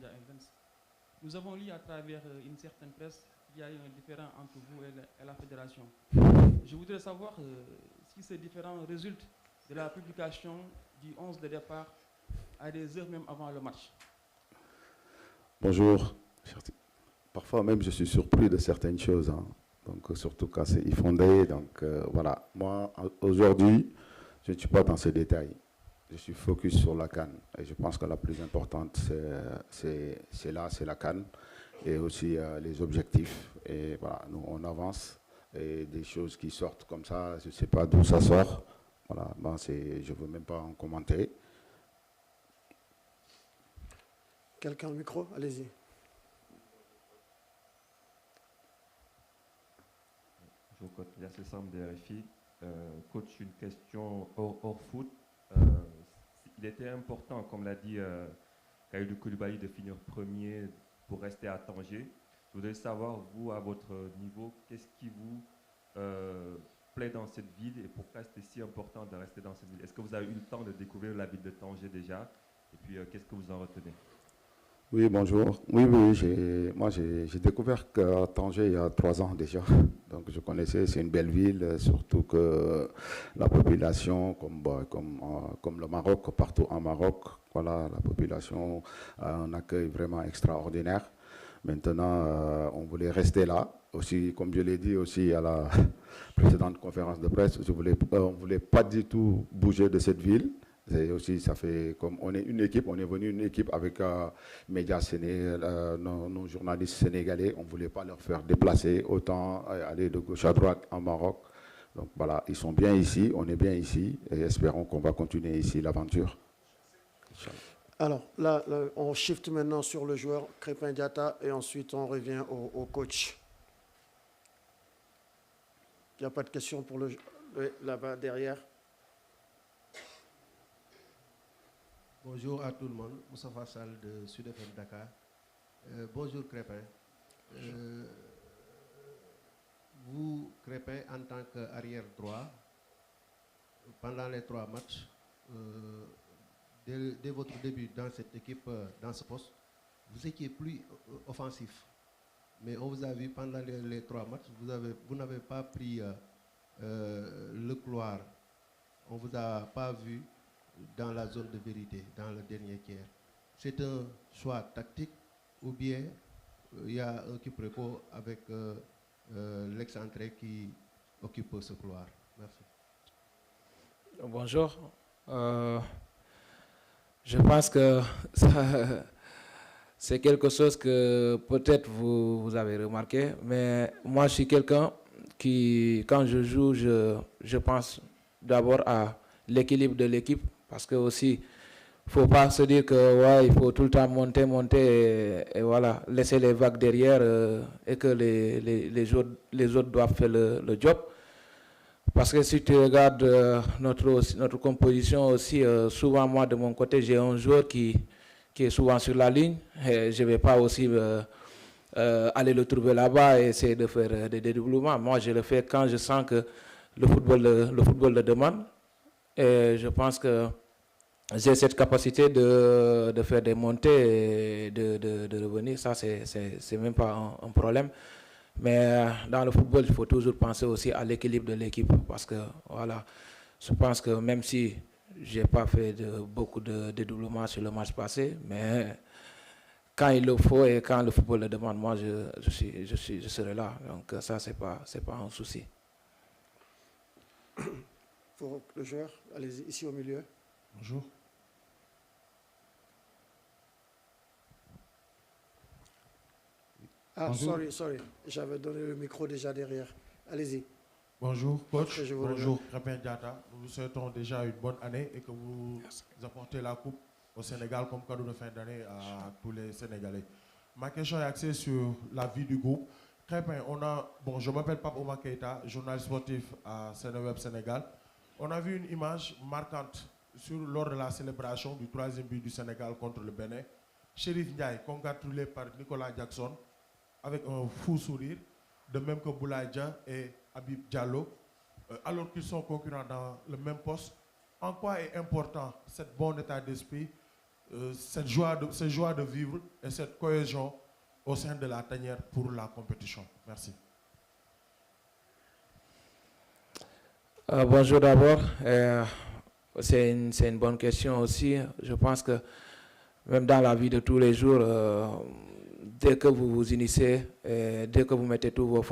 Media Events. Nous avons lu à travers une certaine presse qu'il y a eu un différend entre vous et la fédération. Je voudrais savoir si ce différend résulte de la publication du 11 de départ à des heures même avant le match. Bonjour. Parfois même je suis surpris de certaines choses, hein. Donc surtout quand c'est infondé. Donc voilà, moi aujourd'hui je ne suis pas dans ces détails. Je suis focus sur la CAN et je pense que la plus importante c'est la CAN et aussi les objectifs. Et voilà, nous on avance et des choses qui sortent comme ça, je ne sais pas d'où ça sort. Voilà, ben je ne veux même pas en commenter. Quelqu'un au micro? Allez-y. Bonjour, coach. Yassé Sam de RFI. Coach, une question hors foot. Il était important, comme l'a dit Kalidou Koulibaly, de finir premier pour rester à Tanger. Je voudrais savoir, vous, à votre niveau, qu'est-ce qui vous plaît dans cette ville et pourquoi c'était si important de rester dans cette ville? Est-ce que vous avez eu le temps de découvrir la ville de Tanger déjà? Et puis, qu'est-ce que vous en retenez? Oui, bonjour. Oui, moi j'ai découvert que Tanger il y a 3 ans déjà. Donc je connaissais, c'est une belle ville, surtout que la population, comme le Maroc, partout en Maroc, voilà, la population a un accueil vraiment extraordinaire. Maintenant, on voulait rester là. Aussi, comme je l'ai dit aussi à la précédente conférence de presse, on ne voulait pas du tout bouger de cette ville. Et aussi, ça fait comme on est une équipe, on est venu une équipe avec médias sénégalais, nos journalistes sénégalais. On ne voulait pas leur faire déplacer, autant aller de gauche à droite en Maroc. Donc voilà, ils sont bien ici, on est bien ici et espérons qu'on va continuer ici l'aventure. Alors là, on shift maintenant sur le joueur Krépin Diatta et ensuite on revient au coach. Il n'y a pas de question pour là-bas derrière. Bonjour à tout le monde, Moussa Fassal de Sud FM Dakar. Bonjour Krépin. Vous, Krépin, en tant qu'arrière droit, pendant les 3 matchs, dès votre début dans cette équipe, dans ce poste, vous étiez plus offensif. Mais on vous a vu pendant les 3 matchs, vous n'avez pas pris le couloir. On ne vous a pas vu dans la zone de vérité, dans le dernier tiers. C'est un choix tactique ou bien il y a un quiproquo avec l'excentré qui occupe ce couloir? Merci. Bonjour. Je pense que c'est quelque chose que peut-être vous avez remarqué, mais moi je suis quelqu'un qui, quand je joue, je pense d'abord à l'équilibre de l'équipe, parce que aussi, il ne faut pas se dire que ouais, il faut tout le temps monter et voilà, laisser les vagues derrière et que les autres doivent faire le job. Parce que si tu regardes notre composition aussi, souvent moi de mon côté, j'ai un joueur qui est souvent sur la ligne et je ne vais pas aussi aller le trouver là-bas et essayer de faire des dédoublements. Moi, je le fais quand je sens que le football le demande. Et je pense que j'ai cette capacité de faire des montées et de revenir. Ça, c'est même pas un problème. Mais dans le football, il faut toujours penser aussi à l'équilibre de l'équipe. Parce que, voilà, je pense que même si je n'ai pas fait beaucoup de dédoublements sur le match passé, mais quand il le faut et quand le football le demande, moi, je serai là. Donc ça, c'est pas un souci. Pour le joueur, allez-y, ici au milieu. Bonjour. Ah, Bonjour. sorry. J'avais donné le micro déjà derrière. Allez-y. Bonjour, coach. Après, Bonjour, Krépin Diatta. Nous vous souhaitons déjà une bonne année et que vous apportez la coupe au Sénégal comme cadeau de fin d'année à tous les Sénégalais. Ma question est axée sur la vie du groupe. Krépin, je m'appelle Pape Oumar Keïta, journaliste sportif à Sénéweb Sénégal. On a vu une image marquante lors de la célébration du 3e but du Sénégal contre le Bénin. Chérif Ndiaye, congratulé par Nicolas Jackson, avec un fou sourire, de même que Boulaye Dia et Habib Diallo, alors qu'ils sont concurrents dans le même poste. En quoi est important ce bon état d'esprit cette joie de vivre et cette cohésion au sein de la tanière pour la compétition. Merci. Bonjour d'abord. C'est une bonne question aussi. Je pense que même dans la vie de tous les jours, dès que vous vous initiez, dès que vous mettez tous vos